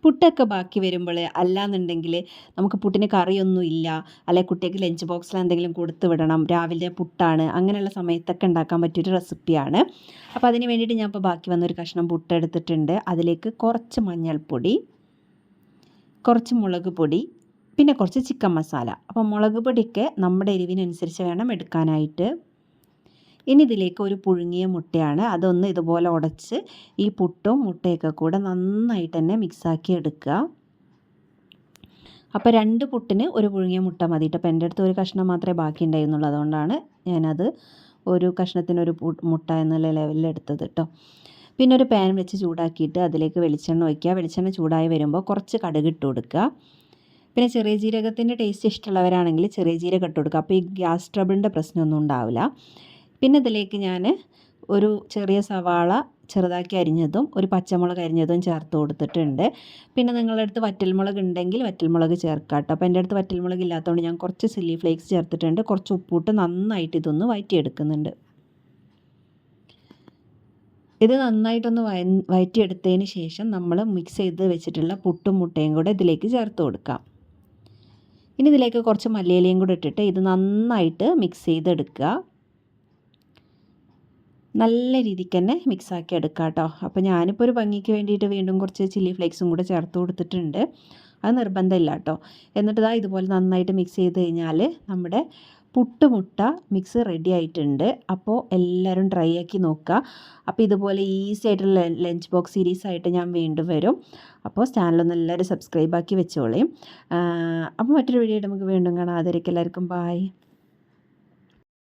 പുട്ടൊക്കെ ബാക്കി വരുമ്പോൾ അല്ലാന്നുണ്ടെങ്കിൽ നമുക്ക് പുട്ടിന് കറിയൊന്നും ഇല്ല, അല്ലെങ്കിൽ കുട്ടിക്ക് ലഞ്ച് ബോക്സിൽ എന്തെങ്കിലും കൊടുത്തു വിടണം, രാവിലെ പുട്ടാണ്, അങ്ങനെയുള്ള സമയത്തൊക്കെ ഉണ്ടാക്കാൻ പറ്റിയൊരു റെസിപ്പിയാണ്. അപ്പോൾ അതിന് വേണ്ടിയിട്ട് ഞാൻ ഇപ്പോൾ ബാക്കി വന്നൊരു കഷ്ണം പുട്ട് എടുത്തിട്ടുണ്ട്. അതിലേക്ക് കുറച്ച് മഞ്ഞൾപ്പൊടി, കുറച്ച് മുളക് പൊടി, പിന്നെ കുറച്ച് ചിക്കൻ മസാല. അപ്പോൾ മുളക് പൊടിയൊക്കെ നമ്മുടെ എരിവിനനുസരിച്ച് വേണം എടുക്കാനായിട്ട്. ഇനി ഇതിലേക്ക് ഒരു പുഴുങ്ങിയ മുട്ടയാണ്, അതൊന്ന് ഇതുപോലെ ഉടച്ച് ഈ പുട്ടും മുട്ടയൊക്കെ കൂടെ നന്നായിട്ട് തന്നെ മിക്സാക്കി എടുക്കുക. അപ്പോൾ 2 പുട്ടിന് ഒരു പുഴുങ്ങിയ മുട്ട മതി കേട്ടോ. അപ്പോൾ എൻ്റെ അടുത്ത് ഒരു കഷ്ണം മാത്രമേ ബാക്കി ഉണ്ടായിരുന്നുള്ളൂ, അതുകൊണ്ടാണ് ഞാനത് ഒരു കഷ്ണത്തിനൊരു മുട്ട എന്നുള്ള ലെവലിൽ എടുത്തത് കേട്ടോ. പിന്നെ ഒരു പാൻ വെച്ച് ചൂടാക്കിയിട്ട് അതിലേക്ക് വെളിച്ചെണ്ണ ഒഴിക്കുക. വെളിച്ചെണ്ണ ചൂടായി വരുമ്പോൾ കുറച്ച് കടുക് ഇട്ട് കൊടുക്കുക. പിന്നെ ചെറിയ ജീരകത്തിൻ്റെ ടേസ്റ്റ് ഇഷ്ടമുള്ളവരാണെങ്കിൽ ചെറിയ ജീരകം ഇട്ട് കൊടുക്കുക. അപ്പോൾ ഈ ഗ്യാസ് ട്രബിളിൻ്റെ പ്രശ്നമൊന്നും ഉണ്ടാവില്ല. പിന്നെ ഇതിലേക്ക് ഞാൻ ഒരു ചെറിയ സവാള ചെറുതാക്കി അരിഞ്ഞതും ഒരു പച്ചമുളക് അരിഞ്ഞതും ചേർത്ത് കൊടുത്തിട്ടുണ്ട്. പിന്നെ നിങ്ങളുടെ അടുത്ത് വറ്റൽമുളക് ഉണ്ടെങ്കിൽ വറ്റൽമുളക് ചേർക്കാം കേട്ടോ. അപ്പോൾ എൻ്റെ അടുത്ത് വറ്റൽമുളക് ഇല്ലാത്തതുകൊണ്ട് ഞാൻ കുറച്ച് ചില്ലി ഫ്ലേക്സ് ചേർത്തിട്ടുണ്ട്. കുറച്ച് ഉപ്പിട്ട് നന്നായിട്ട് ഇതൊന്ന് വഴറ്റിയെടുക്കുന്നുണ്ട്. ഇത് നന്നായിട്ടൊന്ന് വഴറ്റിയെടുത്തതിന് ശേഷം നമ്മൾ മിക്സ് ചെയ്ത് വെച്ചിട്ടുള്ള പുട്ടും മുട്ടയും കൂടെ ഇതിലേക്ക് ചേർത്ത് കൊടുക്കാം. ഇനി ഇതിലേക്ക് കുറച്ച് മല്ലിയിലയും കൂടെ ഇട്ടിട്ട് ഇത് നന്നായിട്ട് മിക്സ് ചെയ്തെടുക്കുക. നല്ല രീതിക്ക് തന്നെ മിക്സാക്കി എടുക്കുക കേട്ടോ. അപ്പോൾ ഞാനിപ്പോൾ ഒരു ഭംഗിക്ക് വേണ്ടിയിട്ട് വീണ്ടും കുറച്ച് ചില്ലി ഫ്ലേക്സും കൂടെ ചേർത്ത് കൊടുത്തിട്ടുണ്ട്. അത് നിർബന്ധമില്ല കേട്ടോ. എന്നിട്ട് ഇതുപോലെ നന്നായിട്ട് മിക്സ് ചെയ്ത് കഴിഞ്ഞാൽ നമ്മുടെ പുട്ടുമുട്ട മിക്സ് റെഡി ആയിട്ടുണ്ട്. അപ്പോൾ എല്ലാവരും ട്രൈ ആക്കി നോക്കുക. അപ്പോൾ ഇതുപോലെ ഈസി ആയിട്ടുള്ള ലഞ്ച് ബോക്സ് സീരീസായിട്ട് ഞാൻ വീണ്ടും വരും. അപ്പോൾ ചാനലൊന്ന് എല്ലാവരും സബ്സ്ക്രൈബ് ആക്കി വെച്ചോളേയും. അപ്പോൾ മറ്റൊരു വീഡിയോ നമുക്ക് വീണ്ടും കാണാം. അതുവരേക്കും എല്ലാവർക്കും ബൈ.